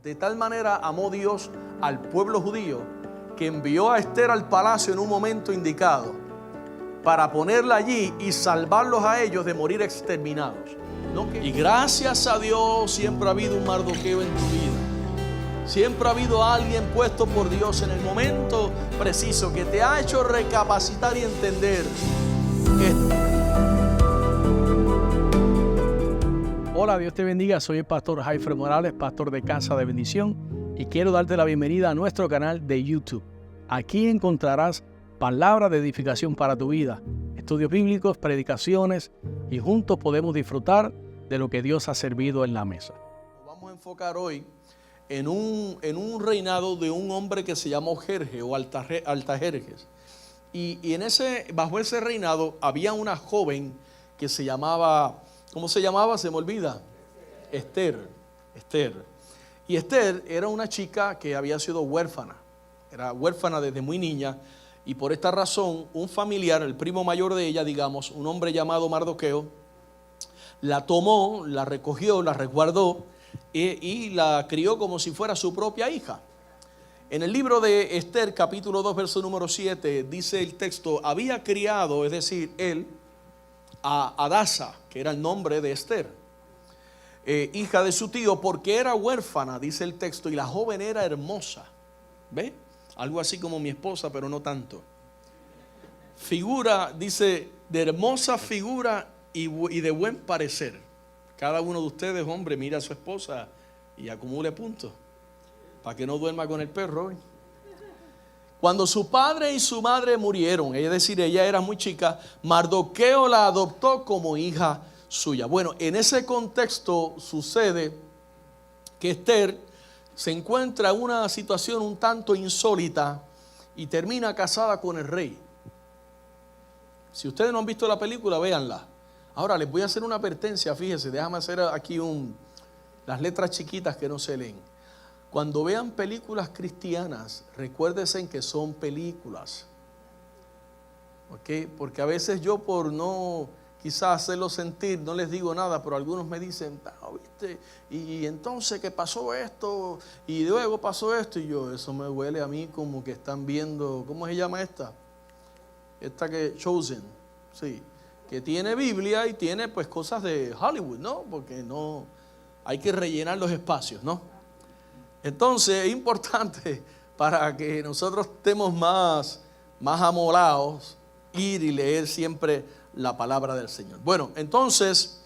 De tal manera amó Dios al pueblo judío que envió a Esther al palacio en un momento indicado para ponerla allí y salvarlos a ellos de morir exterminados. Y gracias a Dios siempre ha habido un Mardoqueo en tu vida. Siempre ha habido alguien puesto por Dios en el momento preciso que te ha hecho recapacitar y entender que... Hola, Dios te bendiga. Soy el pastor Jaifer Morales, pastor de Casa de Bendición, y quiero darte la bienvenida a nuestro canal de YouTube. Aquí encontrarás palabras de edificación para tu vida, estudios bíblicos, predicaciones, y juntos podemos disfrutar de lo que Dios ha servido en la mesa. Vamos a enfocar hoy en un reinado de un hombre que se llamó Jerjes o Artajerjes. Y bajo ese reinado había una joven que se llamaba... ¿Cómo se llamaba? Se me olvida. Esther. Y Esther era una chica que había sido huérfana. Era huérfana desde muy niña. Y por esta razón, un familiar, el primo mayor de ella, digamos, un hombre llamado Mardoqueo, la tomó, la recogió, la resguardó y la crió como si fuera su propia hija. En el libro de Esther, capítulo 2, verso número 7, dice el texto: había criado, es decir, él, a Adasa, que era el nombre de Esther, hija de su tío, porque era huérfana, dice el texto, y la joven era hermosa. ¿Ve? Algo así como mi esposa, pero no tanto. Figura, dice, de hermosa figura y de buen parecer. Cada uno de ustedes, hombre, mira a su esposa y acumule puntos para que no duerma con el perro hoy. Cuando su padre y su madre murieron, es decir, ella era muy chica, Mardoqueo la adoptó como hija suya. Bueno, en ese contexto sucede que Esther se encuentra en una situación un tanto insólita y termina casada con el rey. Si ustedes no han visto la película, véanla. Ahora les voy a hacer una advertencia, fíjense, déjame hacer aquí las letras chiquitas que no se leen. Cuando vean películas cristianas, recuérdense que son películas. ¿Ok? Porque a veces yo, por no quizás hacerlo sentir, no les digo nada, pero algunos me dicen, ¿viste? Y entonces que pasó esto, y luego pasó esto, y yo, eso me huele a mí como que están viendo, ¿cómo se llama esta? Esta que Chosen, sí, que tiene Biblia y tiene pues cosas de Hollywood, ¿no? Porque no, hay que rellenar los espacios, ¿no? Entonces es importante para que nosotros estemos más amolados ir y leer siempre la palabra del Señor. Bueno, entonces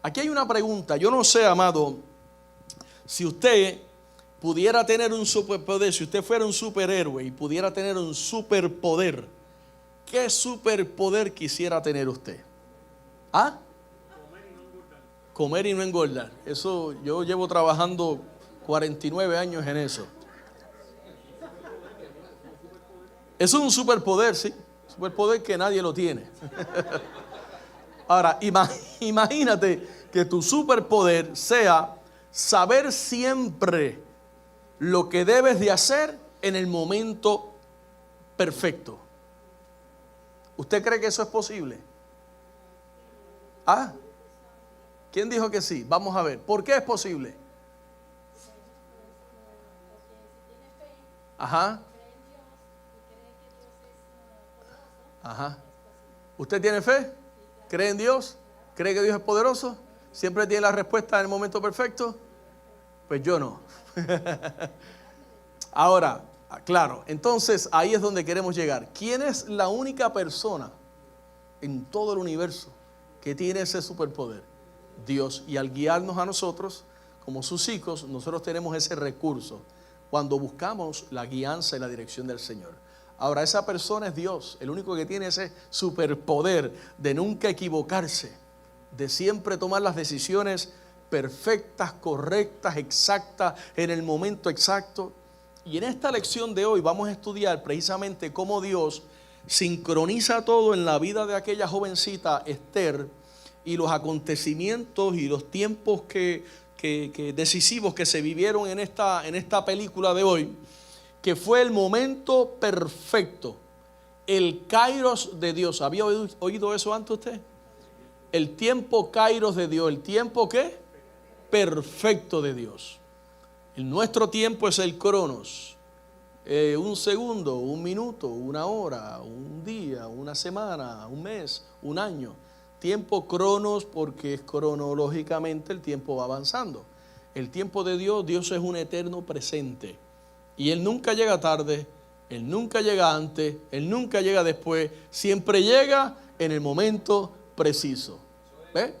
aquí hay una pregunta. Yo no sé, amado, si usted pudiera tener un superpoder, si usted fuera un superhéroe y pudiera tener un superpoder, ¿qué superpoder quisiera tener usted? ¿Ah? Comer y no engordar. Eso yo llevo trabajando 49 años en eso. Es un superpoder, sí. Superpoder que nadie lo tiene. Ahora, imagínate que tu superpoder sea saber siempre lo que debes de hacer en el momento perfecto. ¿Usted cree que eso es posible? ¿Ah? ¿Quién dijo que sí? Vamos a ver. ¿Por qué es posible? Ajá. Ajá. ¿Usted tiene fe? ¿Cree en Dios? ¿Cree que Dios es poderoso? ¿Siempre tiene la respuesta en el momento perfecto? Pues yo no. Ahora, claro, entonces ahí es donde queremos llegar. ¿Quién es la única persona en todo el universo que tiene ese superpoder? Dios. Y al guiarnos a nosotros, como sus hijos, nosotros tenemos ese recurso cuando buscamos la guianza y la dirección del Señor. Ahora, esa persona es Dios, el único que tiene ese superpoder de nunca equivocarse, de siempre tomar las decisiones perfectas, correctas, exactas, en el momento exacto. Y en esta lección de hoy vamos a estudiar precisamente cómo Dios sincroniza todo en la vida de aquella jovencita Esther y los acontecimientos y los tiempos decisivos que se vivieron en esta película de hoy, que fue el momento perfecto, el kairos de Dios. ¿Había oído eso antes usted? El tiempo kairos de Dios, el tiempo ¿qué? Perfecto de Dios. Nuestro tiempo es el cronos. Un segundo, un minuto, una hora, un día, una semana, un mes, un año. Tiempo cronos porque es cronológicamente el tiempo va avanzando. El tiempo de Dios, Dios es un eterno presente. Y Él nunca llega tarde, Él nunca llega antes, Él nunca llega después. Siempre llega en el momento preciso. ¿Ve?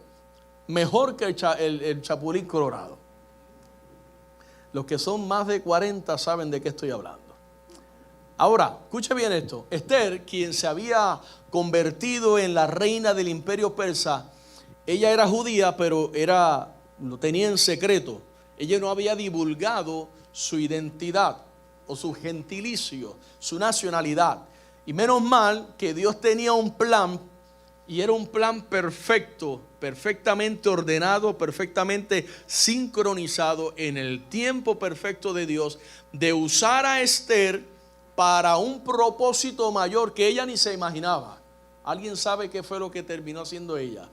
Mejor que el chapulín colorado. Los que son más de 40 saben de qué estoy hablando. Ahora, escuche bien esto. Esther, quien se había convertido en la reina del imperio persa, ella era judía, pero lo tenía en secreto. Ella no había divulgado su identidad o su gentilicio, su nacionalidad. Y menos mal que Dios tenía un plan, y era un plan perfecto, perfectamente ordenado, perfectamente sincronizado en el tiempo perfecto de Dios, de usar a Esther para un propósito mayor que ella ni se imaginaba. ¿Alguien sabe qué fue lo que terminó haciendo ella?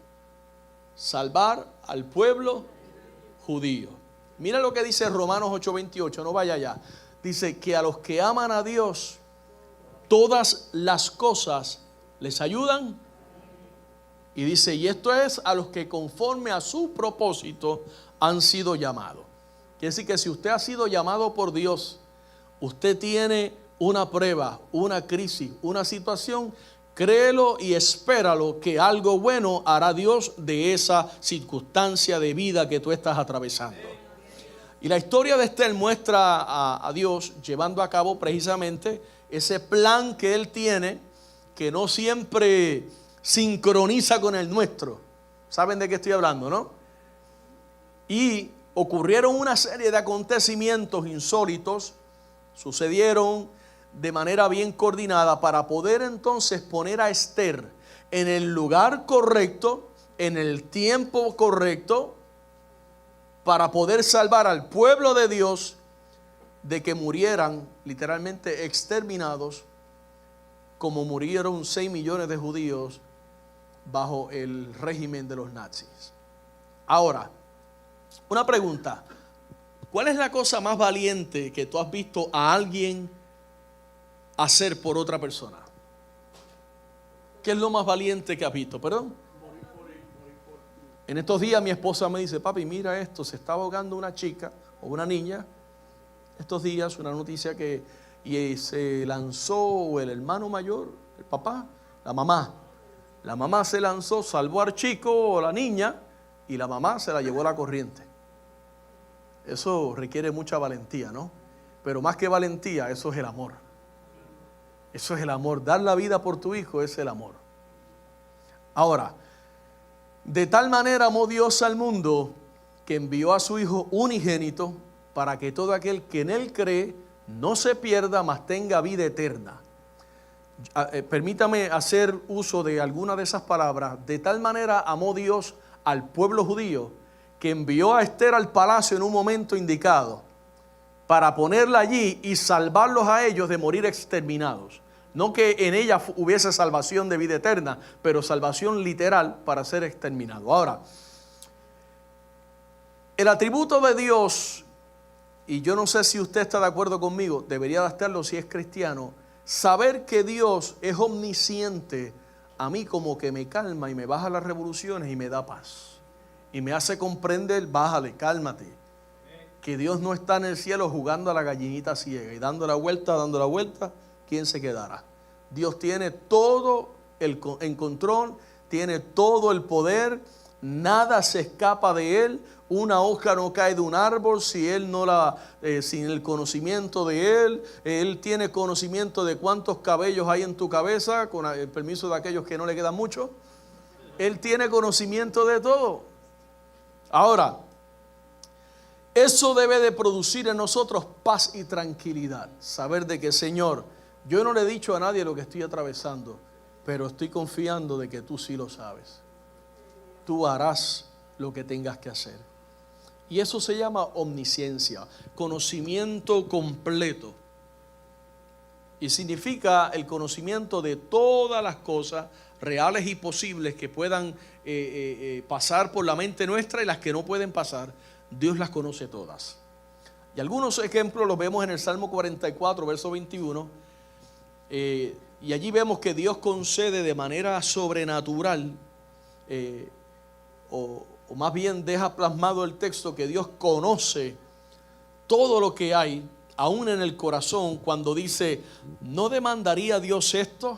Salvar al pueblo judío. Mira lo que dice Romanos 8:28, no vaya allá. Dice que a los que aman a Dios, todas las cosas les ayudan. Y dice, y esto es a los que conforme a su propósito han sido llamados. Quiere decir que si usted ha sido llamado por Dios, usted tiene una prueba, una crisis, una situación, créelo y espéralo que algo bueno hará Dios de esa circunstancia de vida que tú estás atravesando. Y la historia de Esther muestra a Dios llevando a cabo precisamente ese plan que Él tiene, que no siempre sincroniza con el nuestro. ¿Saben de qué estoy hablando, no? Y ocurrieron una serie de acontecimientos insólitos, sucedieron de manera bien coordinada para poder entonces poner a Esther en el lugar correcto, en el tiempo correcto, para poder salvar al pueblo de Dios de que murieran literalmente exterminados, como murieron 6 millones de judíos bajo el régimen de los nazis. Ahora, una pregunta: ¿cuál es la cosa más valiente que tú has visto a alguien hacer por otra persona? ¿Qué es lo más valiente que has visto? ¿Perdón? En estos días mi esposa me dice: papi, mira esto, se está ahogando una chica o una niña. Estos días una noticia que se lanzó el hermano mayor, el papá, la mamá. La mamá se lanzó, salvó al chico o la niña, y la mamá se la llevó a la corriente. Eso requiere mucha valentía, ¿no? Pero más que valentía, eso es el amor. Eso es el amor. Dar la vida por tu hijo es el amor. Ahora, de tal manera amó Dios al mundo que envió a su Hijo unigénito para que todo aquel que en Él cree no se pierda, mas tenga vida eterna. Permítame hacer uso de alguna de esas palabras. De tal manera amó Dios al pueblo judío que envió a Esther al palacio en un momento indicado para ponerla allí y salvarlos a ellos de morir exterminados. No que en ella hubiese salvación de vida eterna, pero salvación literal para ser exterminado. Ahora, el atributo de Dios, y yo no sé si usted está de acuerdo conmigo, debería de estarlo si es cristiano, saber que Dios es omnisciente, a mí como que me calma y me baja las revoluciones y me da paz. Y me hace comprender: bájale, cálmate. Que Dios no está en el cielo jugando a la gallinita ciega y dando la vuelta, ¿quién se quedará? Dios tiene todo en control, tiene todo el poder, nada se escapa de Él. Una hoja no cae de un árbol si Él sin el conocimiento de Él. Él tiene conocimiento de cuántos cabellos hay en tu cabeza, con el permiso de aquellos que no le quedan mucho. Él tiene conocimiento de todo. Ahora, eso debe de producir en nosotros paz y tranquilidad. Saber de que, Señor, yo no le he dicho a nadie lo que estoy atravesando, pero estoy confiando de que tú sí lo sabes. Tú harás lo que tengas que hacer. Y eso se llama omnisciencia, conocimiento completo. Y significa el conocimiento de todas las cosas reales y posibles que puedan pasar por la mente nuestra, y las que no pueden pasar, Dios las conoce todas. Y algunos ejemplos los vemos en el Salmo 44, verso 21. Y allí vemos que Dios concede de manera sobrenatural, o más bien deja plasmado el texto, que Dios conoce todo lo que hay, aún en el corazón, cuando dice, ¿no demandaría Dios esto?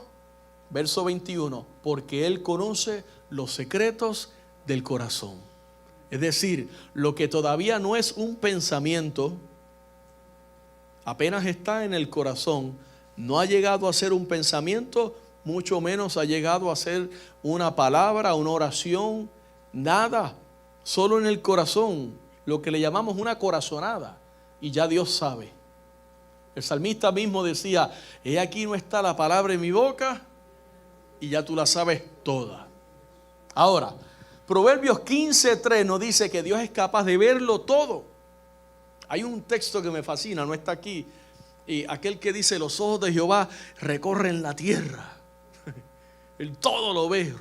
Verso 21, porque Él conoce los secretos del corazón. Es decir, lo que todavía no es un pensamiento, apenas está en el corazón, no ha llegado a ser un pensamiento, mucho menos ha llegado a ser una palabra, una oración, nada, solo en el corazón, lo que le llamamos una corazonada, y ya Dios sabe. El salmista mismo decía, he aquí no está la palabra en mi boca, y ya tú la sabes toda. Ahora, Proverbios 15:3 nos dice que Dios es capaz de verlo todo. Hay un texto que me fascina, no está aquí, y aquel que dice, los ojos de Jehová recorren la tierra. Él todo lo ve,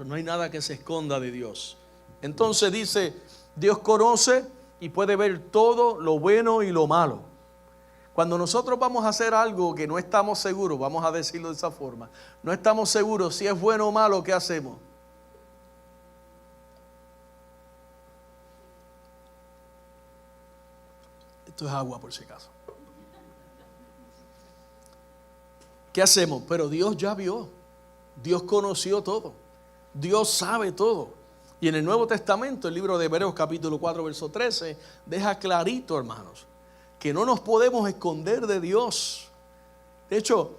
no hay nada que se esconda de Dios. Entonces dice, Dios conoce y puede ver todo lo bueno y lo malo. Cuando nosotros vamos a hacer algo que no estamos seguros, vamos a decirlo de esa forma, no estamos seguros si es bueno o malo, ¿qué hacemos? Esto es agua por si acaso. ¿Qué hacemos? Pero Dios ya vio, Dios conoció todo, Dios sabe todo. Y en el Nuevo Testamento, el libro de Hebreos capítulo 4, verso 13, deja clarito, hermanos, que no nos podemos esconder de Dios. De hecho,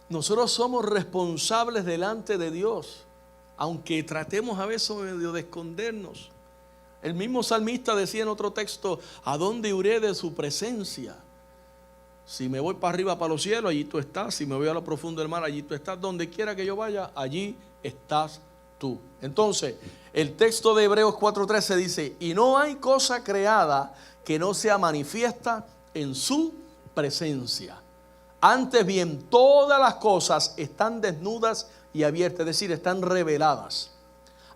nosotros somos responsables delante de Dios, aunque tratemos a veces de escondernos. El mismo salmista decía en otro texto, ¿a dónde iré de su presencia? Si me voy para arriba, para los cielos, allí tú estás. Si me voy a lo profundo del mar, allí tú estás. Donde quiera que yo vaya, allí estás tú. Entonces, el texto de Hebreos 4:13 dice, y no hay cosa creada que no sea manifiesta en su presencia. Antes bien, todas las cosas están desnudas y abiertas, es decir, están reveladas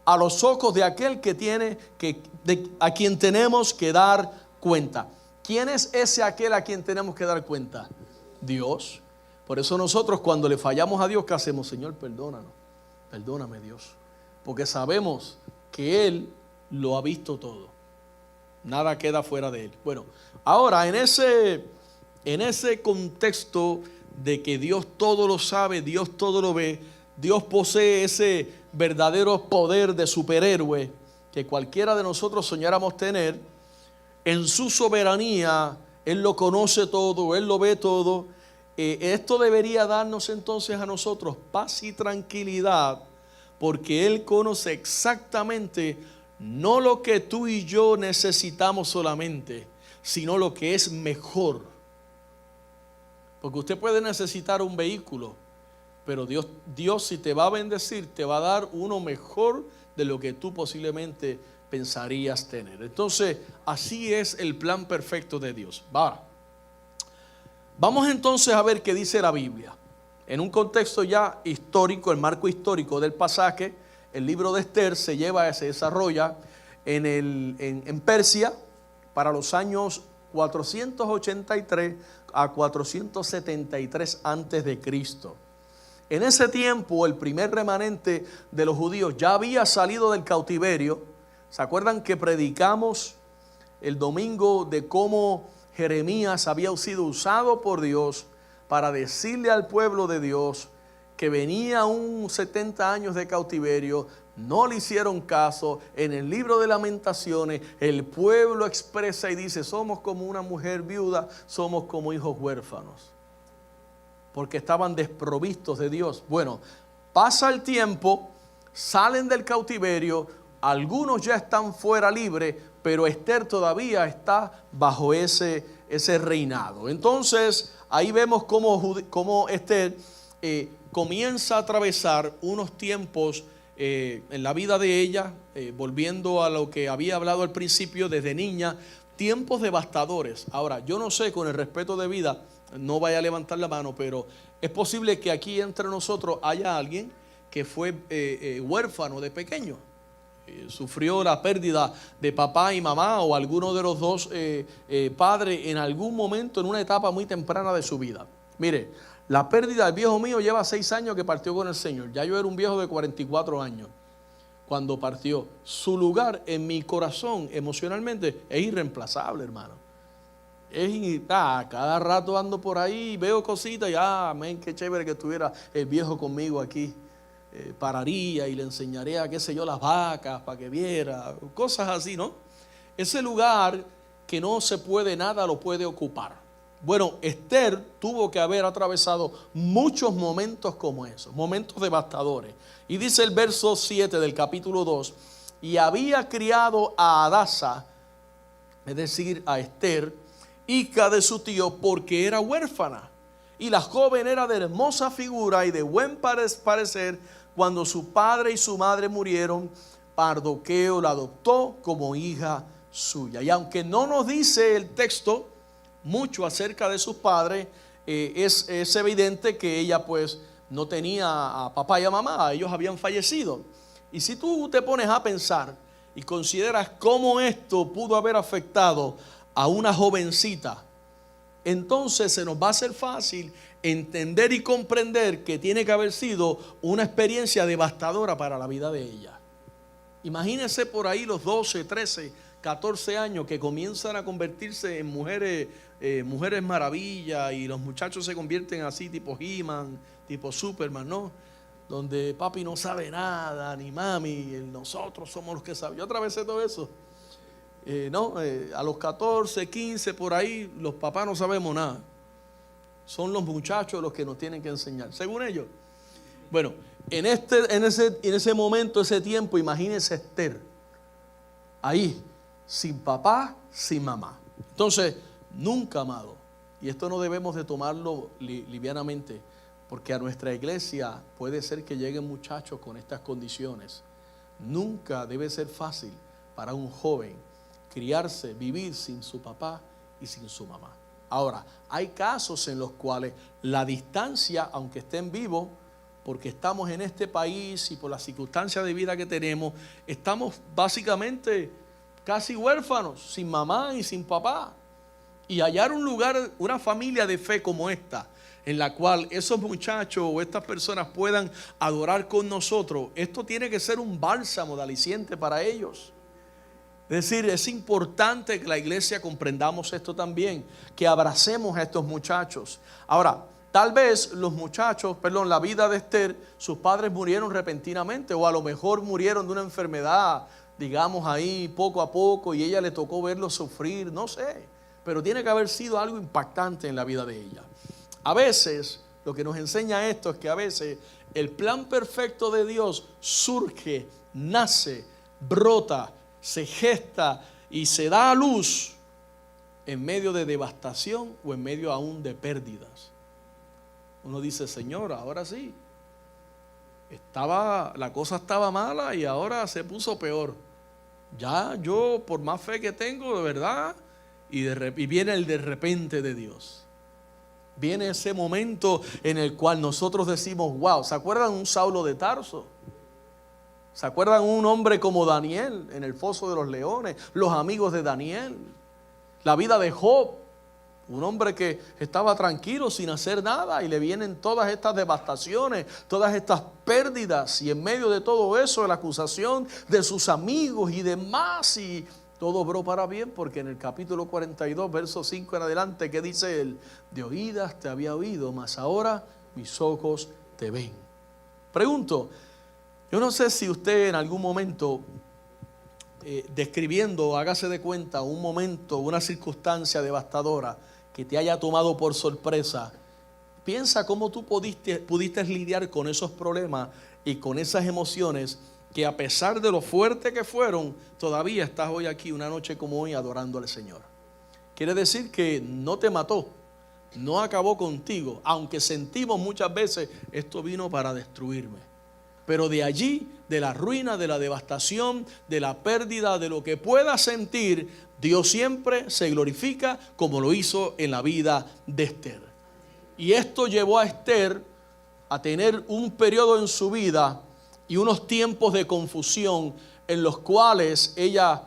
a los ojos de aquel que tiene a quien tenemos que dar cuenta. ¿Quién es ese aquel a quien tenemos que dar cuenta? Dios. Por eso nosotros cuando le fallamos a Dios, ¿qué hacemos? Señor, perdónanos, perdóname Dios, porque sabemos que Él lo ha visto todo, nada queda fuera de Él. Bueno, ahora en ese contexto de que Dios todo lo sabe, Dios todo lo ve, Dios posee ese verdadero poder de superhéroe que cualquiera de nosotros soñáramos tener. En su soberanía, Él lo conoce todo, Él lo ve todo. Esto debería darnos entonces a nosotros paz y tranquilidad, porque Él conoce exactamente no lo que tú y yo necesitamos solamente, sino lo que es mejor. Porque usted puede necesitar un vehículo, pero Dios si te va a bendecir, te va a dar uno mejor de lo que tú posiblemente pensarías tener. Entonces, así es el plan perfecto de Dios. Vamos entonces a ver qué dice la Biblia. En un contexto ya histórico, el marco histórico del pasaje, el libro de Esther se desarrolla en Persia para los años 483 a 473 antes de Cristo. En ese tiempo el primer remanente de los judíos ya había salido del cautiverio. ¿Se acuerdan que predicamos el domingo de cómo Jeremías había sido usado por Dios para decirle al pueblo de Dios que venía un 70 años de cautiverio? No le hicieron caso. En el libro de Lamentaciones el pueblo expresa y dice, somos como una mujer viuda, somos como hijos huérfanos, porque estaban desprovistos de Dios. Bueno, pasa el tiempo, salen del cautiverio, algunos ya están fuera libre, pero Esther todavía está bajo ese reinado. Entonces ahí vemos cómo Esther comienza a atravesar unos tiempos en la vida de ella, volviendo a lo que había hablado al principio desde niña, tiempos devastadores. Ahora, yo no sé, con el respeto de vida, no vaya a levantar la mano, pero es posible que aquí entre nosotros haya alguien que fue huérfano de pequeño. sufrió la pérdida de papá y mamá o alguno de los dos padres en algún momento, en una etapa muy temprana de su vida. Mire, la pérdida del viejo mío lleva 6 años que partió con el Señor. Ya yo era un viejo de 44 años cuando partió. Su lugar en mi corazón emocionalmente es irreemplazable, hermano. Cada rato ando por ahí, veo cositas y amén, qué chévere que estuviera el viejo conmigo aquí. Pararía y le enseñaría, qué sé yo, las vacas para que viera, cosas así, ¿no? Ese lugar que no se puede, nada lo puede ocupar. Bueno, Esther tuvo que haber atravesado muchos momentos como esos, momentos devastadores. Y dice el verso 7 del capítulo 2, y había criado a Hadasa, es decir, a Esther, hija de su tío, porque era huérfana. Y la joven era de hermosa figura y de buen parecer. Cuando su padre y su madre murieron, Mardoqueo la adoptó como hija suya. Y aunque no nos dice el texto mucho acerca de sus padres, es evidente que ella pues no tenía a papá y a mamá, ellos habían fallecido. Y si tú te pones a pensar y consideras cómo esto pudo haber afectado a una jovencita, entonces se nos va a hacer fácil entender y comprender que tiene que haber sido una experiencia devastadora para la vida de ella. Imagínense por ahí los 12, 13, 14 años que comienzan a convertirse en mujeres maravilla, y los muchachos se convierten así tipo He-Man, tipo Superman, ¿no? Donde papi no sabe nada, ni mami, nosotros somos los que saben. Yo atravesé todo eso. A los 14, 15, por ahí, los papás no sabemos nada. Son los muchachos los que nos tienen que enseñar, según ellos. Bueno, en ese momento, ese tiempo, imagínense Esther, ahí, sin papá, sin mamá. Entonces, nunca, amado, y esto no debemos de tomarlo livianamente, porque a nuestra iglesia puede ser que lleguen muchachos con estas condiciones. Nunca debe ser fácil para un joven criarse, vivir sin su papá y sin su mamá. Ahora, hay casos en los cuales la distancia, aunque estén vivos, porque estamos en este país y por las circunstancias de vida que tenemos, estamos básicamente casi huérfanos, sin mamá y sin papá. Y hallar un lugar, una familia de fe como esta, en la cual esos muchachos o estas personas puedan adorar con nosotros, esto tiene que ser un bálsamo de aliciente para ellos. Es decir, es importante que la iglesia comprendamos esto también, que abracemos a estos muchachos. Ahora, tal vez la vida de Esther, sus padres murieron repentinamente, o a lo mejor murieron de una enfermedad, digamos ahí poco a poco, y ella le tocó verlos sufrir, no sé, pero tiene que haber sido algo impactante en la vida de ella. A veces, lo que nos enseña esto es que a veces el plan perfecto de Dios surge, nace, brota, se gesta y se da a luz en medio de devastación o en medio aún de pérdidas. Uno dice, Señor, ahora sí, la cosa estaba mala y ahora se puso peor. Ya yo, por más fe que tengo, de verdad, y viene el de repente de Dios. Viene ese momento en el cual nosotros decimos, wow, ¿se acuerdan un Saulo de Tarso? ¿Se acuerdan un hombre como Daniel en el foso de los leones? Los amigos de Daniel. La vida de Job, un hombre que estaba tranquilo sin hacer nada y le vienen todas estas devastaciones, todas estas pérdidas, y en medio de todo eso la acusación de sus amigos y demás, y todo obró para bien, porque en el capítulo 42, verso 5 en adelante, ¿qué dice él? De oídas te había oído, mas ahora mis ojos te ven. Pregunto, yo no sé si usted en algún momento, describiendo, hágase de cuenta, un momento, una circunstancia devastadora que te haya tomado por sorpresa, piensa cómo tú pudiste lidiar con esos problemas y con esas emociones, que a pesar de lo fuerte que fueron, todavía estás hoy aquí, una noche como hoy, adorando al Señor. Quiere decir que no te mató, no acabó contigo, aunque sentimos muchas veces, esto vino para destruirme. Pero de allí, de la ruina, de la devastación, de la pérdida, de lo que puedas sentir, Dios siempre se glorifica, como lo hizo en la vida de Esther. Y esto llevó a Esther a tener un periodo en su vida y unos tiempos de confusión en los cuales ella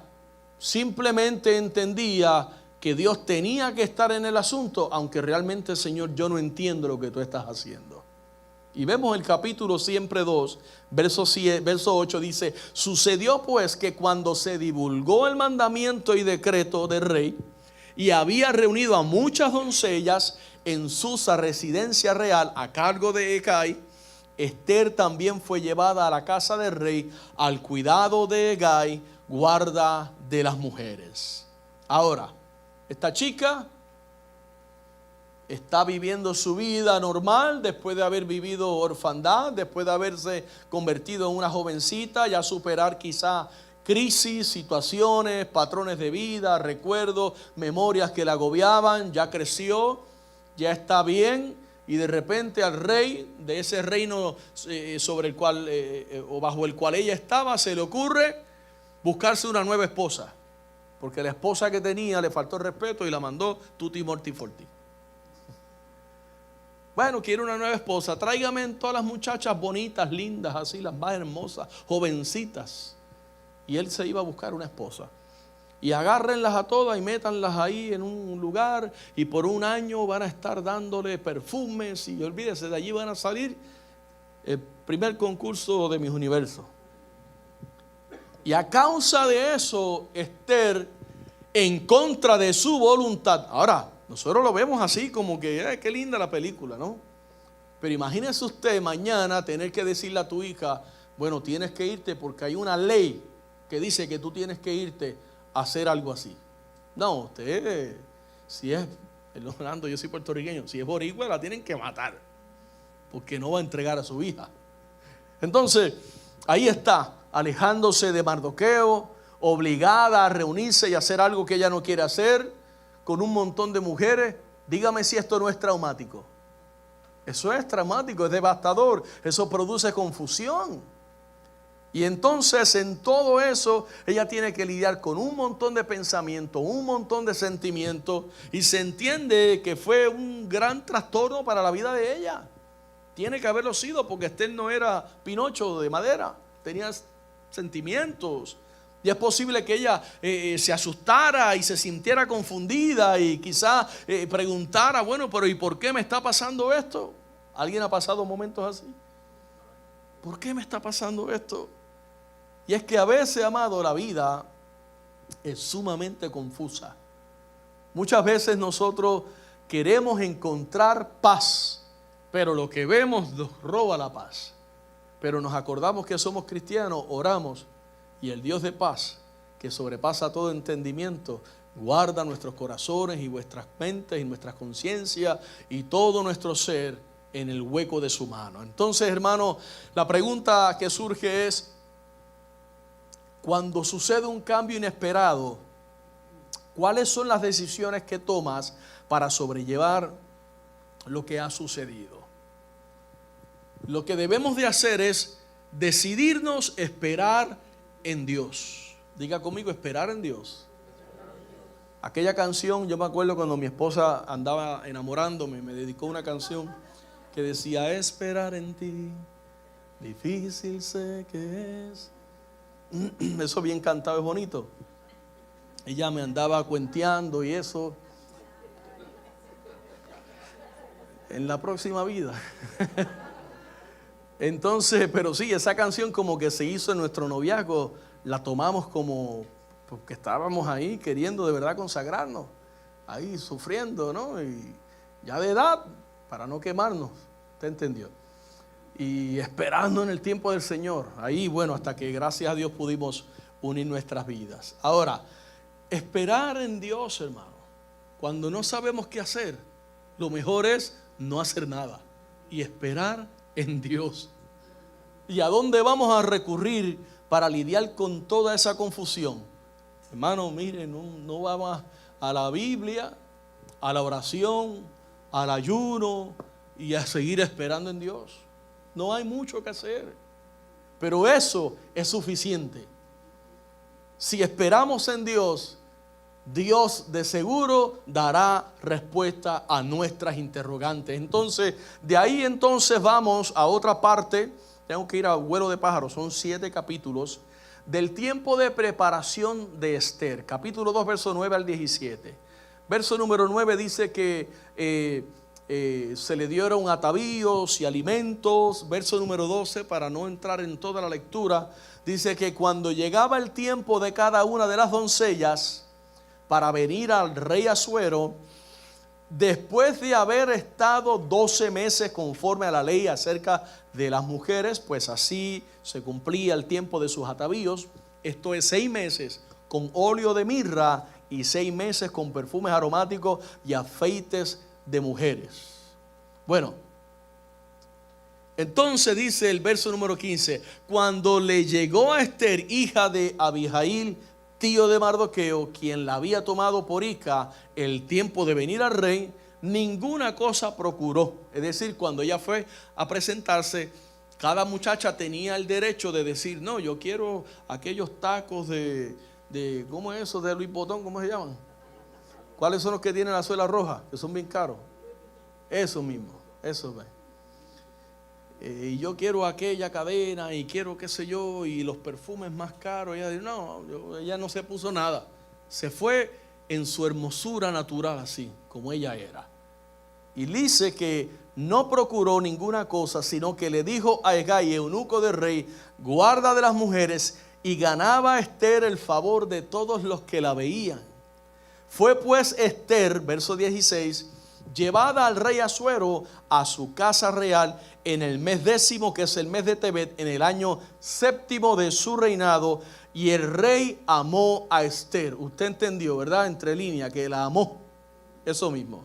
simplemente entendía que Dios tenía que estar en el asunto, aunque realmente, Señor, yo no entiendo lo que tú estás haciendo. Y vemos el capítulo siempre 2, verso 8 dice: sucedió pues que cuando se divulgó el mandamiento y decreto del rey, y había reunido a muchas doncellas en Susa, residencia real, a cargo de Hegai, Ester también fue llevada a la casa del rey al cuidado de Hegai, guarda de las mujeres. Ahora, esta chica está viviendo su vida normal después de haber vivido orfandad, después de haberse convertido en una jovencita, ya superar quizá crisis, situaciones, patrones de vida, recuerdos, memorias que la agobiaban. Ya creció, ya está bien, y de repente al rey de ese reino sobre el cual o bajo el cual ella estaba, se le ocurre buscarse una nueva esposa, porque la esposa que tenía le faltó respeto y la mandó tutti morti forti. Bueno, quiere una nueva esposa, tráigame todas las muchachas bonitas, lindas, así, las más hermosas, jovencitas. Y él se iba a buscar una esposa. Y agárrenlas a todas y métanlas ahí en un lugar, y por un año van a estar dándole perfumes, y olvídese, de allí van a salir el primer concurso de Miss Universo. Y a causa de eso, Ester, en contra de su voluntad. Ahora, nosotros lo vemos así como que, qué linda la película, ¿no? Pero imagínese usted mañana tener que decirle a tu hija: bueno, tienes que irte porque hay una ley que dice que tú tienes que irte a hacer algo así. No, usted, si es, Orlando, yo soy puertorriqueño, si es boricua la tienen que matar, porque no va a entregar a su hija. Entonces, ahí está, alejándose de Mardoqueo, obligada a reunirse y hacer algo que ella no quiere hacer, con un montón de mujeres. Dígame si esto no es traumático. Eso es traumático, es devastador, eso produce confusión. Y entonces en todo eso ella tiene que lidiar con un montón de pensamientos, un montón de sentimientos, y se entiende que fue un gran trastorno para la vida de ella. Tiene que haberlo sido, porque Ester no era Pinocho de madera, tenía sentimientos. Y es posible que ella se asustara y se sintiera confundida y quizá preguntara: bueno, pero ¿y por qué me está pasando esto? ¿Alguien ha pasado momentos así? ¿Por qué me está pasando esto? Y es que a veces, amado, la vida es sumamente confusa. Muchas veces nosotros queremos encontrar paz, pero lo que vemos nos roba la paz. Pero nos acordamos que somos cristianos, oramos, y el Dios de paz, que sobrepasa todo entendimiento, guarda nuestros corazones y vuestras mentes y nuestras conciencias y todo nuestro ser en el hueco de su mano. Entonces, hermano, la pregunta que surge es: cuando sucede un cambio inesperado, ¿cuáles son las decisiones que tomas para sobrellevar lo que ha sucedido? Lo que debemos de hacer es decidirnos esperar en Dios. Diga conmigo: esperar en Dios. Aquella canción, yo me acuerdo cuando mi esposa andaba enamorándome, me dedicó una canción que decía: esperar en ti, difícil sé que es. Eso bien cantado, es bonito. Ella me andaba cuenteando y eso. En la próxima vida. Entonces, pero sí, esa canción como que se hizo en nuestro noviazgo, la tomamos como porque estábamos ahí queriendo de verdad consagrarnos, ahí sufriendo, ¿no? Y ya de edad, para no quemarnos, ¿usted entendió? Y esperando en el tiempo del Señor, ahí, bueno, hasta que gracias a Dios pudimos unir nuestras vidas. Ahora, esperar en Dios, hermano, cuando no sabemos qué hacer, lo mejor es no hacer nada y esperar en Dios. ¿Y a dónde vamos a recurrir para lidiar con toda esa confusión? Hermano, miren, no vamos a la Biblia, a la oración, al ayuno y a seguir esperando en Dios. No hay mucho que hacer, pero eso es suficiente. Si esperamos en Dios, Dios de seguro dará respuesta a nuestras interrogantes. Entonces, de ahí entonces vamos a otra parte. Tengo que ir a vuelo de pájaro, son 7 capítulos. del tiempo de preparación de Esther. Capítulo 2, verso 9 al 17. Verso número 9 dice que se le dieron atavíos y alimentos. Verso número 12, para no entrar en toda la lectura, dice que cuando llegaba el tiempo de cada una de las doncellas para venir al rey Asuero, después de haber estado 12 meses conforme a la ley acerca de las mujeres, pues así se cumplía el tiempo de sus atavíos. Esto es 6 meses con óleo de mirra y 6 meses con perfumes aromáticos y afeites de mujeres. Bueno, entonces dice el verso número 15: cuando le llegó a Esther, hija de Abihail, tío de Mardoqueo, quien la había tomado por hija, el tiempo de venir al rey, ninguna cosa procuró. Es decir, cuando ella fue a presentarse, cada muchacha tenía el derecho de decir: no, yo quiero aquellos tacos de ¿cómo es eso? De Louis Vuitton, ¿cómo se llaman? ¿Cuáles son los que tienen la suela roja? Que son bien caros. Eso mismo, eso ve. Y yo quiero aquella cadena y quiero qué sé yo, y los perfumes más caros. Ella dijo: no, ella no se puso nada. Se fue en su hermosura natural, así como ella era. Y dice que no procuró ninguna cosa, sino que le dijo a Hegai, eunuco del rey: guarda de las mujeres. Y ganaba Esther el favor de todos los que la veían. Fue pues Esther, verso 16, llevada al rey Asuero a su casa real en el mes 10, que es el mes de Tebet, en el año 7 de su reinado. Y el rey amó a Esther. Usted entendió, ¿verdad? Entre líneas, que la amó. Eso mismo.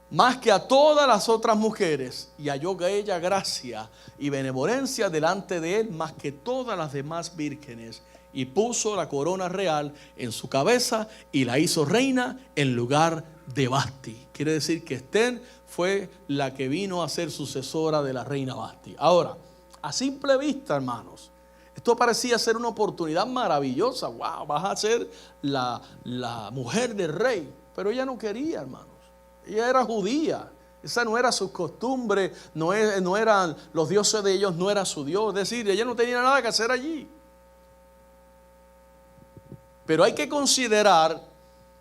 Más que a todas las otras mujeres, y halló a ella gracia y benevolencia delante de él, más que todas las demás vírgenes. Y puso la corona real en su cabeza y la hizo reina en lugar de Vasti. Quiere decir que Esther fue la que vino a ser sucesora de la reina Vasti. Ahora, a simple vista, hermanos, esto parecía ser una oportunidad maravillosa. Wow, vas a ser la mujer del rey. Pero ella no quería, hermanos. Ella era judía. Esa no era su costumbre, no eran los dioses de ellos, no era su Dios. Es decir, ella no tenía nada que hacer allí. Pero hay que considerar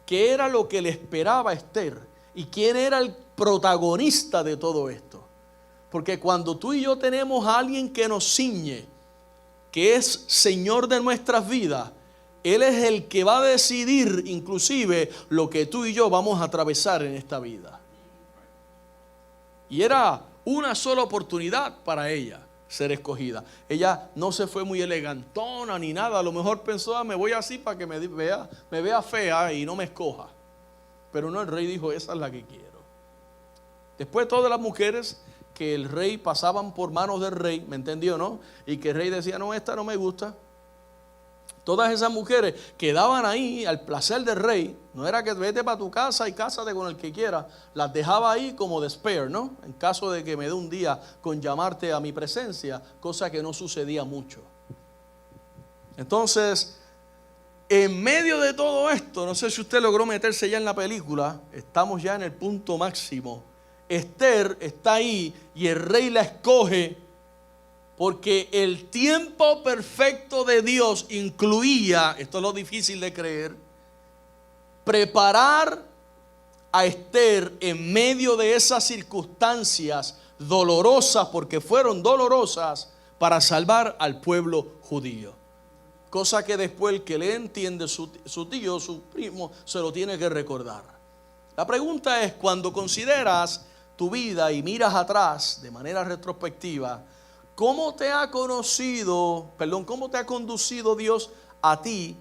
qué era lo que le esperaba a Esther y quién era el protagonista de todo esto. Porque cuando tú y yo tenemos a alguien que nos ciñe, que es Señor de nuestras vidas, Él es el que va a decidir inclusive lo que tú y yo vamos a atravesar en esta vida. Y era una sola oportunidad para ella ser escogida. Ella no se fue muy elegantona ni nada. A lo mejor pensó: me voy así para que me vea fea y no me escoja. Pero no, el rey dijo: esa es la que quiero. Después todas las mujeres que el rey pasaban por manos del rey, ¿me entendió, no? Y que el rey decía: no, esta no me gusta. Todas esas mujeres quedaban ahí al placer del rey. No era que vete para tu casa y cásate con el que quiera. Las dejaba ahí como de spare, ¿no? En caso de que me dé un día con llamarte a mi presencia, cosa que no sucedía mucho. Entonces, en medio de todo esto, no sé si usted logró meterse ya en la película, estamos ya en el punto máximo. Esther está ahí y el rey la escoge porque el tiempo perfecto de Dios incluía, esto es lo difícil de creer, preparar a Esther en medio de esas circunstancias dolorosas, porque fueron dolorosas, para salvar al pueblo judío. Cosa que después el que le entiende, su tío, su primo, se lo tiene que recordar. La pregunta es, cuando consideras tu vida y miras atrás de manera retrospectiva, ¿cómo te ha conducido Dios a ti,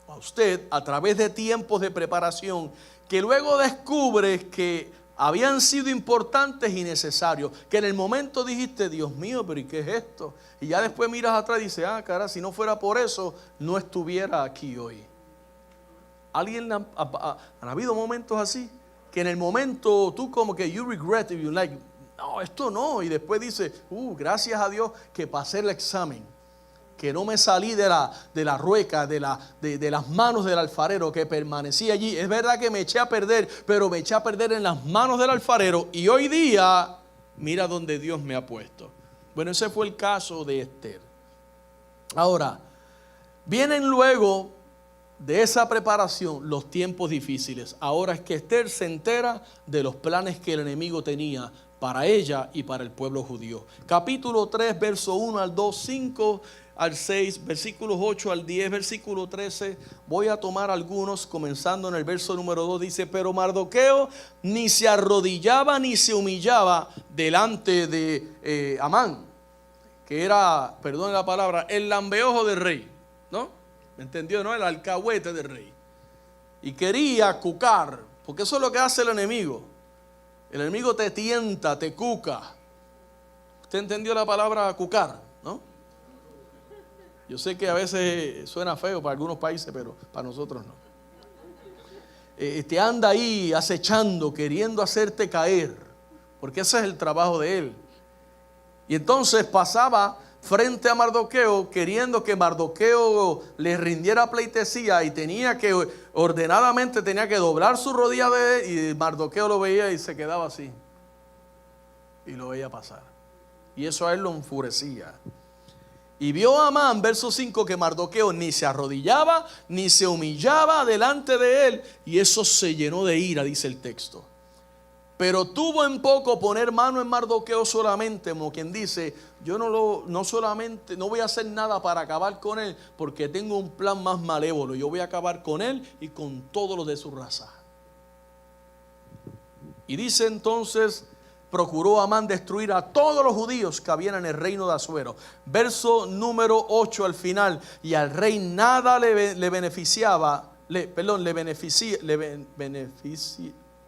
a usted, a través de tiempos de preparación que luego descubres que habían sido importantes y necesarios? Que en el momento dijiste: Dios mío, pero ¿y qué es esto? Y ya después miras atrás y dices: cara, si no fuera por eso, no estuviera aquí hoy. ¿Han habido momentos así? Que en el momento tú como que you regret it, you like, no, esto no. Y después dice: gracias a Dios que pasé el examen, que no me salí de la rueca, de las manos del alfarero, que permanecí allí. Es verdad que me eché a perder, pero me eché a perder en las manos del alfarero. Y hoy día, mira donde Dios me ha puesto. Bueno, ese fue el caso de Esther. Ahora, vienen luego de esa preparación los tiempos difíciles. Ahora es que Esther se entera de los planes que el enemigo tenía para ella y para el pueblo judío. Capítulo 3, verso 1 al 2, 5 al 6, versículos 8 al 10, versículo 13. Voy a tomar algunos, comenzando en el verso número 2. Dice: pero Mardoqueo ni se arrodillaba ni se humillaba delante de Amán, que era, perdón la palabra, el lambeojo del rey, ¿no? ¿Me entendió, no? El alcahuete del rey. Y quería cucar, porque eso es lo que hace el enemigo. El enemigo te tienta, te cuca. ¿Usted entendió la palabra cucar, no? Yo sé que a veces suena feo para algunos países, pero para nosotros no. Te anda ahí acechando, queriendo hacerte caer, porque ese es el trabajo de él. Y entonces pasaba frente a Mardoqueo, queriendo que Mardoqueo le rindiera pleitesía, y tenía que, ordenadamente tenía que doblar su rodilla de él, y Mardoqueo lo veía y se quedaba así, y lo veía pasar, y eso a él lo enfurecía. Y vio a Amán, verso 5, que Mardoqueo ni se arrodillaba ni se humillaba delante de él, y eso se llenó de ira, dice el texto. Pero tuvo en poco poner mano en Mardoqueo solamente, como quien dice: yo no solamente no voy a hacer nada para acabar con él, porque tengo un plan más malévolo. Yo voy a acabar con él y con todos los de su raza. Y dice entonces: procuró Amán destruir a todos los judíos que habían en el reino de Asuero. Verso número 8 al final: y al rey nada le beneficiaba,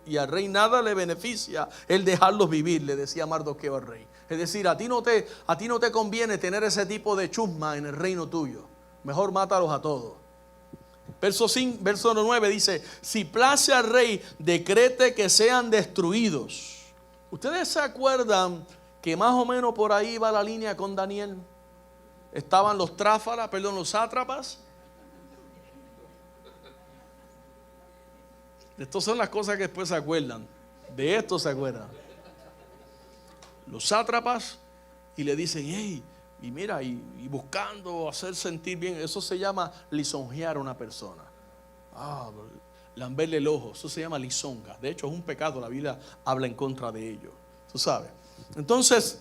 y al rey nada le beneficia el dejarlos vivir, le decía Mardoqueo al rey. Es decir, a ti no te conviene tener ese tipo de chusma en el reino tuyo. Mejor mátalos a todos. Verso 9 dice: si place al rey, decrete que sean destruidos. ¿Ustedes se acuerdan que más o menos por ahí va la línea con Daniel? Estaban los los sátrapas. Estas son las cosas que después se acuerdan. De esto se acuerdan. Los sátrapas, y le dicen: hey, y mira, y buscando hacer sentir bien. Eso se llama lisonjear a una persona. Lamberle el ojo. Eso se llama lisonja. De hecho, es un pecado. La Biblia habla en contra de ello. Tú sabes. Entonces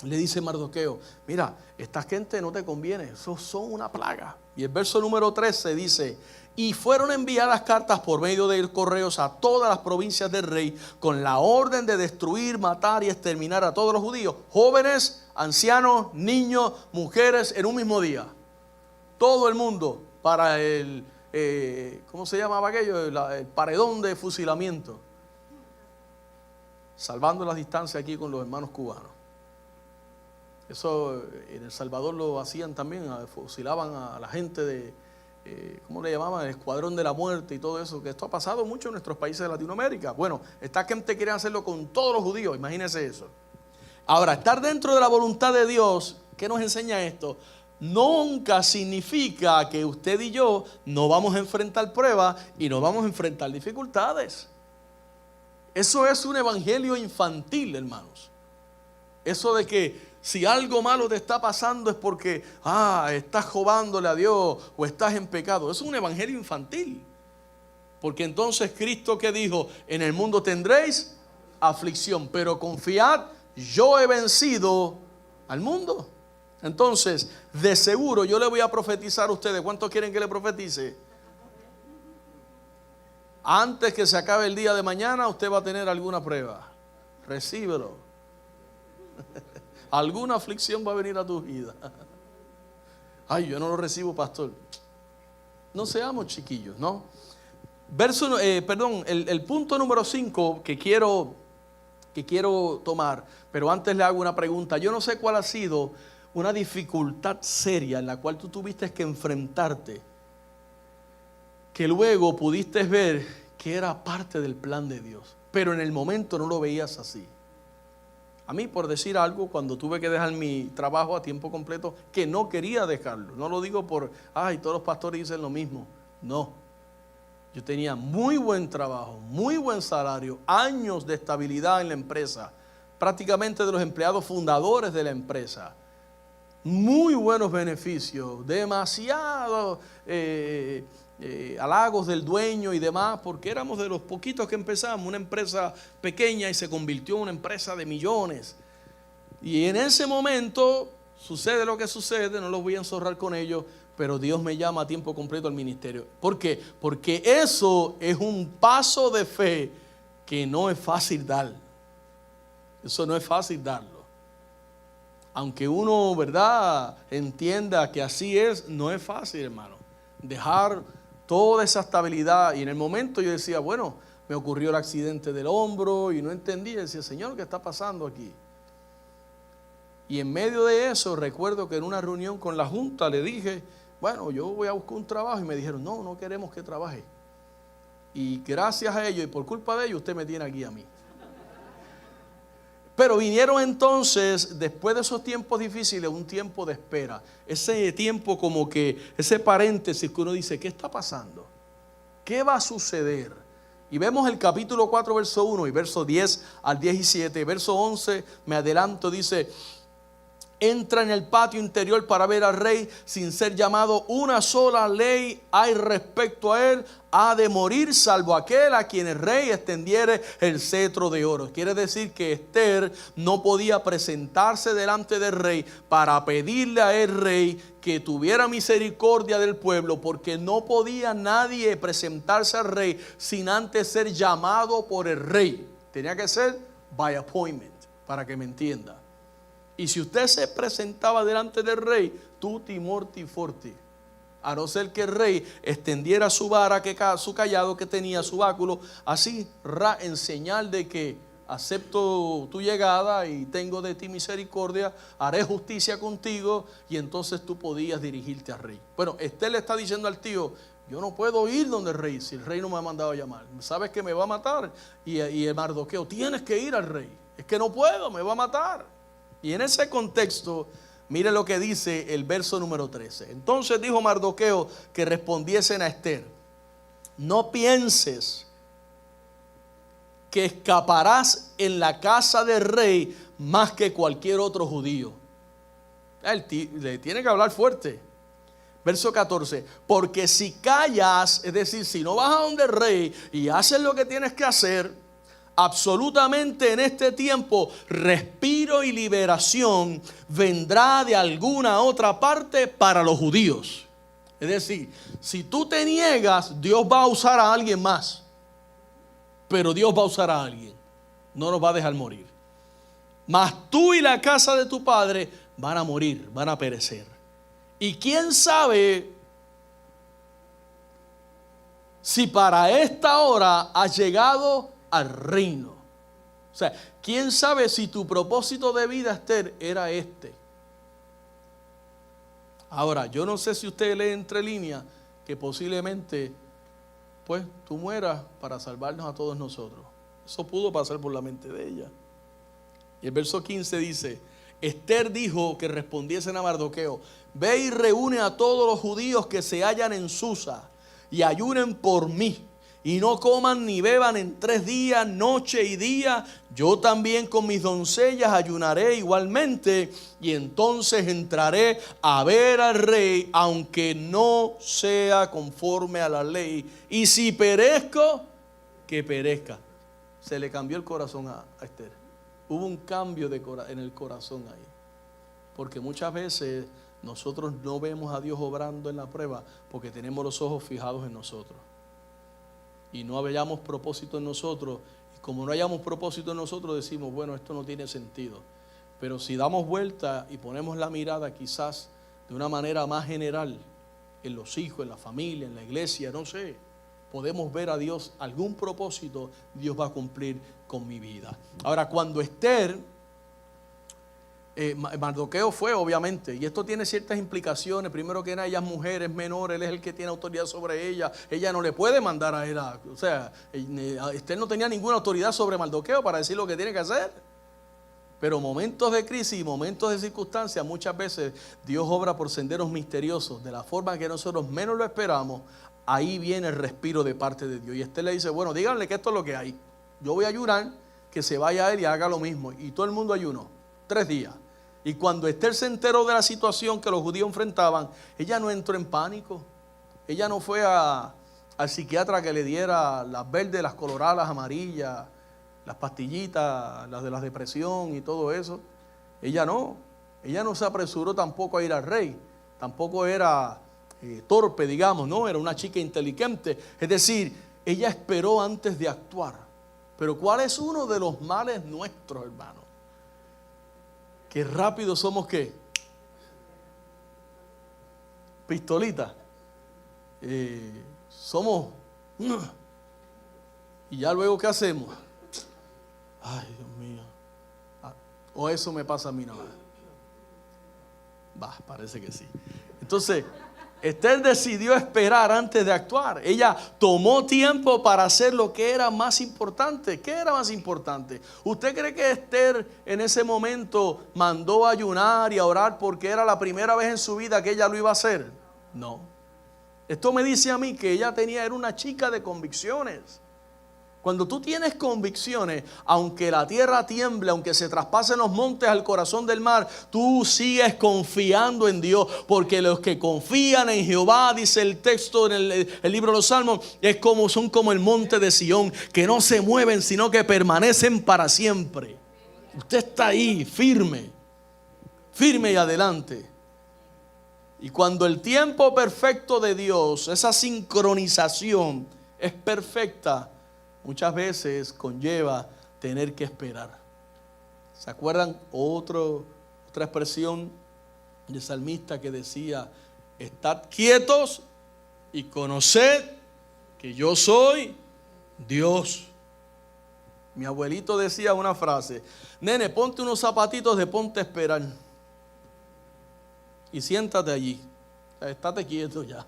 le dice Mardoqueo: mira, esta gente no te conviene. Esos son una plaga. Y el verso número 13 dice: y fueron enviadas cartas por medio de correos a todas las provincias del rey, con la orden de destruir, matar y exterminar a todos los judíos, jóvenes, ancianos, niños, mujeres, en un mismo día. Todo el mundo para el, ¿cómo se llamaba aquello? El paredón de fusilamiento. Salvando las distancias aquí con los hermanos cubanos. Eso en El Salvador lo hacían también, fusilaban a la gente de, ¿cómo le llamaban? El escuadrón de la muerte y todo eso, que esto ha pasado mucho en nuestros países de Latinoamérica. Bueno, esta gente quiere hacerlo con todos los judíos, imagínense eso. Ahora, estar dentro de la voluntad de Dios, ¿qué nos enseña esto? Nunca significa que usted y yo no vamos a enfrentar pruebas y no vamos a enfrentar dificultades. Eso es un evangelio infantil, hermanos. Eso de que si algo malo te está pasando es porque estás robándole a Dios o estás en pecado. Es un evangelio infantil. Porque entonces Cristo, ¿qué dijo? En el mundo tendréis aflicción, pero confiad, yo he vencido al mundo. Entonces, de seguro yo le voy a profetizar a ustedes. ¿Cuántos quieren que le profetice? Antes que se acabe el día de mañana, usted va a tener alguna prueba. Recíbelo. Alguna aflicción va a venir a tu vida. Ay, yo no lo recibo, pastor. No seamos chiquillos, ¿no? El punto número 5 que quiero tomar, pero antes le hago una pregunta. Yo no sé cuál ha sido una dificultad seria en la cual tú tuviste que enfrentarte, que luego pudiste ver que era parte del plan de Dios, pero en el momento no lo veías así. A mí, por decir algo, cuando tuve que dejar mi trabajo a tiempo completo, que no quería dejarlo, no lo digo por, todos los pastores dicen lo mismo, no. Yo tenía muy buen trabajo, muy buen salario, años de estabilidad en la empresa, prácticamente de los empleados fundadores de la empresa. muy buenos beneficios, demasiados halagos del dueño y demás, porque éramos de los poquitos que empezamos, una empresa pequeña y se convirtió en una empresa de millones. Y en ese momento sucede lo que sucede, no los voy a enzorrar con ello, pero Dios me llama a tiempo completo al ministerio. ¿Por qué? Porque eso es un paso de fe que no es fácil dar. Eso no es fácil darlo. Aunque uno, ¿verdad?, entienda que así es, no es fácil, hermano. Dejar toda esa estabilidad. Y en el momento yo decía, bueno, me ocurrió el accidente del hombro y no entendía. Decía, Señor, ¿qué está pasando aquí? Y en medio de eso recuerdo que en una reunión con la junta le dije, bueno, yo voy a buscar un trabajo. Y me dijeron, no, no queremos que trabaje. Y gracias a ellos y por culpa de ellos usted me tiene aquí a mí. Pero vinieron entonces, después de esos tiempos difíciles, un tiempo de espera. Ese tiempo como que, ese paréntesis que uno dice, ¿qué está pasando? ¿Qué va a suceder? Y vemos el capítulo 4, verso 1 y verso 10 al 17. Verso 11, me adelanto, dice, entra en el patio interior para ver al rey sin ser llamado. Una sola ley hay respecto a él: ha de morir salvo aquel a quien el rey extendiere el cetro de oro. Quiere decir que Esther no podía presentarse delante del rey para pedirle a el rey que tuviera misericordia del pueblo, porque no podía nadie presentarse al rey sin antes ser llamado por el rey. Tenía que ser by appointment, para que me entienda. Y si usted se presentaba delante del rey, tutti morti forti, a no ser que el rey extendiera su vara, su callado que tenía, su báculo, así, en señal de que acepto tu llegada y tengo de ti misericordia, haré justicia contigo, y entonces tú podías dirigirte al rey. Bueno, Esther le está diciendo al tío, yo no puedo ir donde el rey si el rey no me ha mandado a llamar. Sabes que me va a matar. Y el Mardoqueo, tienes que ir al rey. Es que no puedo, me va a matar. Y en ese contexto, mire lo que dice el verso número 13. Entonces dijo Mardoqueo que respondiesen a Esther: no pienses que escaparás en la casa del rey más que cualquier otro judío. Le tiene que hablar fuerte. Verso 14, porque si callas, es decir, si no vas a donde el rey y haces lo que tienes que hacer, absolutamente en este tiempo respiro y liberación vendrá de alguna otra parte para los judíos. Es decir, si tú te niegas, Dios va a usar a alguien más. Pero Dios va a usar a alguien, no nos va a dejar morir. Mas tú y la casa de tu padre van a morir, van a perecer. Y quién sabe si para esta hora has llegado al reino. O sea, quién sabe si tu propósito de vida, Esther, era este. Ahora, yo no sé si usted lee entre líneas que posiblemente pues tú mueras para salvarnos a todos nosotros. Eso pudo pasar por la mente de ella. Y el verso 15 dice: Esther dijo que respondiesen a Mardoqueo: ve y reúne a todos los judíos que se hallan en Susa y ayunen por mí, y no coman ni beban en 3 días, noche y día. Yo también con mis doncellas ayunaré igualmente, y entonces entraré a ver al rey, aunque no sea conforme a la ley. Y si perezco, que perezca. Se le cambió el corazón a Esther. Hubo un cambio en el corazón ahí. Porque muchas veces nosotros no vemos a Dios obrando en la prueba porque tenemos los ojos fijados en nosotros. Y no hayamos propósito en nosotros. Y como no hayamos propósito en nosotros, decimos, bueno, esto no tiene sentido. Pero si damos vuelta y ponemos la mirada quizás de una manera más general, en los hijos, en la familia, en la iglesia, no sé, podemos ver a Dios, algún propósito Dios va a cumplir con mi vida. Ahora, cuando Esther, Mardoqueo fue, obviamente, y esto tiene ciertas implicaciones. Primero que nada, ella es mujer, es menor, él es el que tiene autoridad sobre ella. Ella no le puede mandar a él, o sea, Esther no tenía ninguna autoridad sobre Mardoqueo para decir lo que tiene que hacer. Pero momentos de crisis y momentos de circunstancias, muchas veces Dios obra por senderos misteriosos, de la forma que nosotros menos lo esperamos. Ahí viene el respiro de parte de Dios. Y Esther le dice, bueno, díganle que esto es lo que hay. Yo voy a ayunar, que se vaya a él y haga lo mismo. Y todo el mundo ayunó 3 días. Y cuando Esther se enteró de la situación que los judíos enfrentaban, ella no entró en pánico. Ella no fue al psiquiatra que le diera las verdes, las coloradas, las amarillas, las pastillitas, las de la depresión y todo eso. Ella no se apresuró tampoco a ir al rey. Tampoco era torpe, digamos, no, era una chica inteligente. Es decir, ella esperó antes de actuar. Pero ¿cuál es uno de los males nuestros, hermano? Que rápido somos, ¿qué? Pistolita. Somos. Y ya luego, ¿qué hacemos? Ay, Dios mío. O eso me pasa a mí nada más. Parece que sí. Entonces, Esther decidió esperar antes de actuar. Ella tomó tiempo para hacer lo que era más importante. ¿Qué era más importante? ¿Usted cree que Esther en ese momento mandó a ayunar y a orar porque era la primera vez en su vida que ella lo iba a hacer? No. Esto me dice a mí que ella era una chica de convicciones. Cuando tú tienes convicciones, aunque la tierra tiemble, aunque se traspasen los montes al corazón del mar, tú sigues confiando en Dios, porque los que confían en Jehová, dice el texto en el libro de los Salmos, son como el monte de Sión, que no se mueven, sino que permanecen para siempre. Usted está ahí, firme y adelante. Y cuando el tiempo perfecto de Dios, esa sincronización es perfecta, muchas veces conlleva tener que esperar. ¿Se acuerdan? Otra expresión del salmista que decía: estad quietos y conoced que yo soy Dios. Mi abuelito decía una frase: nene, ponte unos zapatitos de ponte a esperar y siéntate allí, estate quieto ya.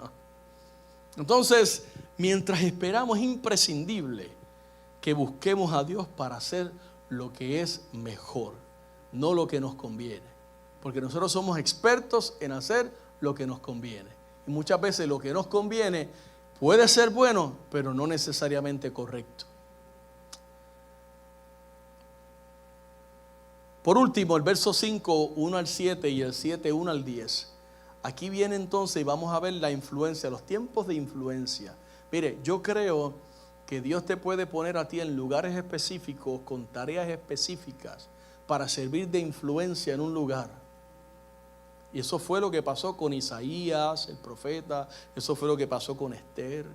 Entonces, mientras esperamos, es imprescindible que busquemos a Dios para hacer lo que es mejor, no lo que nos conviene. Porque nosotros somos expertos en hacer lo que nos conviene. Y muchas veces lo que nos conviene puede ser bueno, pero no necesariamente correcto. Por último, el verso 5, 1 al 7 y el 7, 1 al 10. Aquí viene entonces y vamos a ver la influencia, los tiempos de influencia. Mire, yo creo que Dios te puede poner a ti en lugares específicos, con tareas específicas, para servir de influencia en un lugar. Y eso fue lo que pasó con Isaías, el profeta. Eso fue lo que pasó con Esther.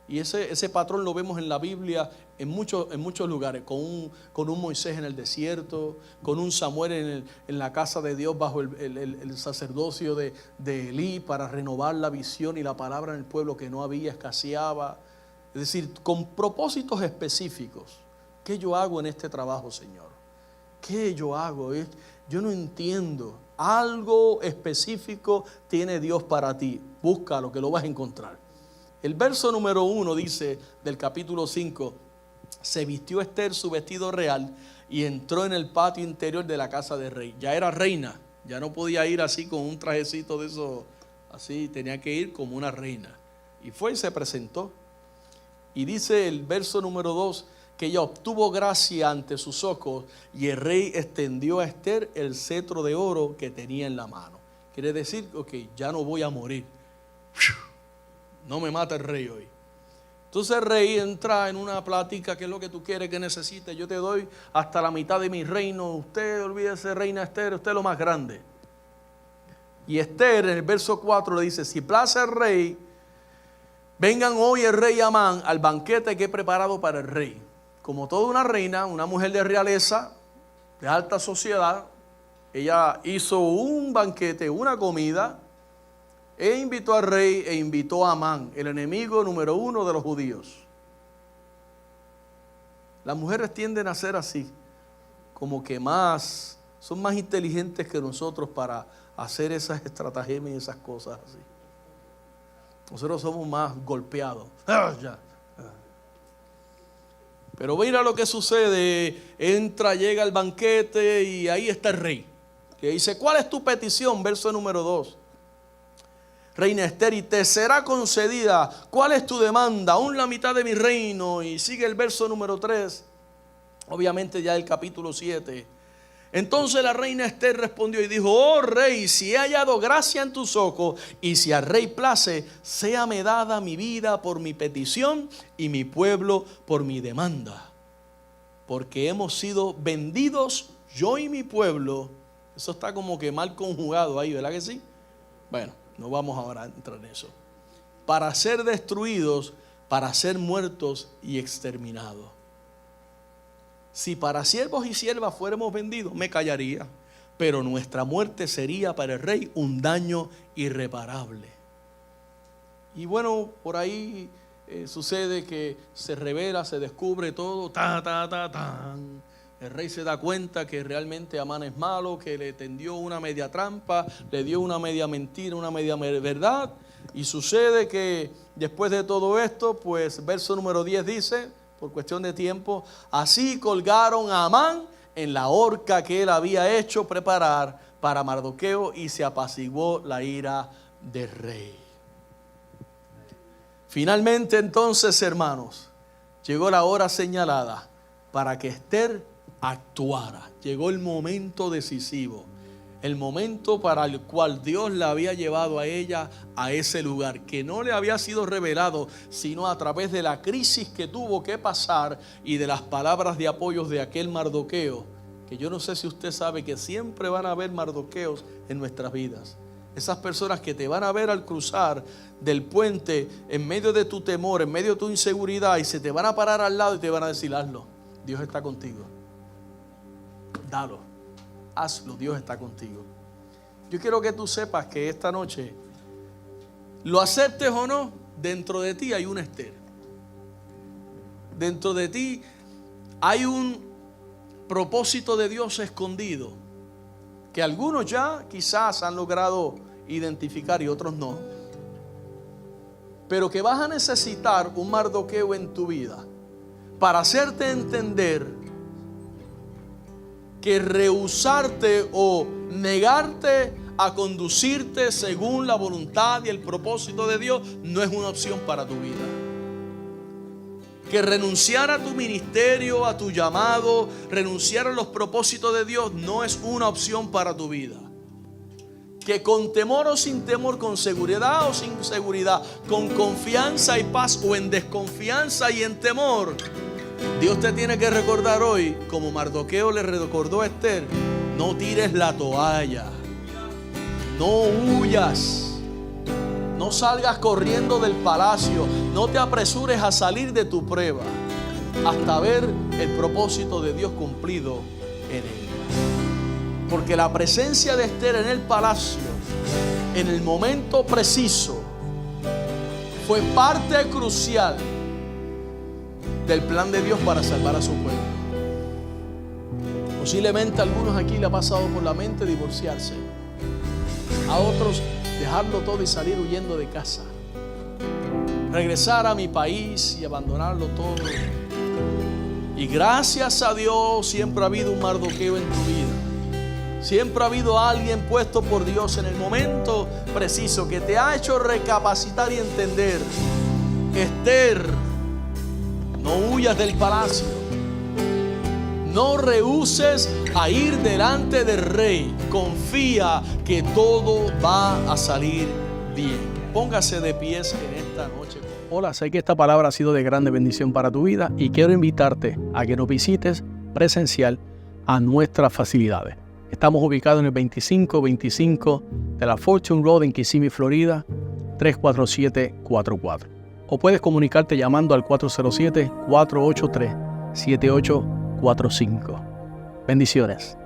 Y ese patrón lo vemos en la Biblia en muchos lugares. Con un Moisés en el desierto, con un Samuel en la casa de Dios bajo el sacerdocio de Elí, para renovar la visión y la palabra en el pueblo que no había, escaseaba. Es decir, con propósitos específicos. ¿Qué yo hago en este trabajo, Señor? ¿Qué yo hago? Yo no entiendo. Algo específico tiene Dios para ti. Búscalo, que lo vas a encontrar. El verso número 1 dice del capítulo 5: se vistió Esther su vestido real y entró en el patio interior de la casa del rey. Ya era reina, ya no podía ir así con un trajecito de eso, así, tenía que ir como una reina. Y fue y se presentó. Y dice el verso número 2 que ella obtuvo gracia ante sus ojos, y el rey extendió a Esther el cetro de oro que tenía en la mano. Quiere decir, ya no voy a morir. No me mata el rey hoy. Entonces el rey entra en una plática: ¿qué es lo que tú quieres, que necesites? Yo te doy hasta la mitad de mi reino. Usted, olvídese, reina Esther, usted es lo más grande. Y Esther en el verso 4 le dice: si place al rey, vengan hoy el rey y Amán al banquete que he preparado para el rey. Como toda una reina, una mujer de realeza, de alta sociedad, ella hizo un banquete, una comida, e invitó al rey e invitó a Amán, el enemigo número 1 de los judíos. Las mujeres tienden a ser así, como que son más inteligentes que nosotros para hacer esas estratagemas y esas cosas así. Nosotros somos más golpeados. Pero mira lo que sucede. Entra, llega al banquete y ahí está el rey, que dice: ¿cuál es tu petición? Verso número 2. Reina Esther, y te será concedida. ¿Cuál es tu demanda? Aún la mitad de mi reino. Y sigue el verso número 3. Obviamente ya el capítulo 7. Entonces la reina Esther respondió y dijo: oh rey, si he hallado gracia en tus ojos, y si al rey place, séame dada mi vida por mi petición y mi pueblo por mi demanda. Porque hemos sido vendidos, yo y mi pueblo. Eso está como que mal conjugado ahí, ¿verdad que sí? Bueno, no vamos ahora a entrar en eso. Para ser destruidos, para ser muertos y exterminados. Si para siervos y siervas fuéramos vendidos, me callaría. Pero nuestra muerte sería para el rey un daño irreparable. Y bueno, por ahí sucede que se revela, se descubre todo. El rey se da cuenta que realmente Amán es malo, que le tendió una media trampa, le dio una media mentira, una media verdad. Y sucede que después de todo esto, pues verso número 10 dice, por cuestión de tiempo, así colgaron a Amán en la horca que él había hecho preparar para Mardoqueo, y se apaciguó la ira del rey. Finalmente entonces, hermanos, llegó la hora señalada para que Esther actuara. Llegó el momento decisivo, el momento para el cual Dios la había llevado a ella a ese lugar, que no le había sido revelado sino a través de la crisis que tuvo que pasar y de las palabras de apoyo de aquel Mardoqueo, que yo no sé si usted sabe que siempre van a haber Mardoqueos en nuestras vidas. Esas personas que te van a ver al cruzar del puente en medio de tu temor, en medio de tu inseguridad, y se te van a parar al lado y te van a decir: hazlo, Dios está contigo, dalo, hazlo, Dios está contigo. Yo quiero que tú sepas que esta noche, lo aceptes o no, dentro de ti hay una Esther. Dentro de ti hay un propósito de Dios escondido, que algunos ya quizás han logrado identificar y otros no, pero que vas a necesitar un Mardoqueo en tu vida para hacerte entender que rehusarte o negarte a conducirte según la voluntad y el propósito de Dios no es una opción para tu vida. Que renunciar a tu ministerio, a tu llamado, renunciar a los propósitos de Dios no es una opción para tu vida. Que con temor o sin temor, con seguridad o sin seguridad, con confianza y paz o en desconfianza y en temor, Dios te tiene que recordar hoy, como Mardoqueo le recordó a Esther: no tires la toalla, no huyas. No salgas corriendo del palacio, no te apresures a salir de tu prueba hasta ver el propósito de Dios cumplido en ella. Porque la presencia de Esther en el palacio, en el momento preciso, fue parte crucial del plan de Dios para salvar a su pueblo. Posiblemente a algunos aquí le ha pasado por la mente divorciarse, a otros dejarlo todo y salir huyendo de casa, regresar a mi país y abandonarlo todo. Y gracias a Dios siempre ha habido un Mardoqueo en tu vida. Siempre ha habido alguien puesto por Dios en el momento preciso que te ha hecho recapacitar y entender: Esther, no huyas del palacio, no rehuses a ir delante del rey. Confía que todo va a salir bien. Póngase de pies en esta noche. Hola, sé que esta palabra ha sido de grande bendición para tu vida y quiero invitarte a que nos visites presencial a nuestras facilidades. Estamos ubicados en el 2525 de la Fortune Road en Kissimmee, Florida, 34744. O puedes comunicarte llamando al 407-483-7845. Bendiciones.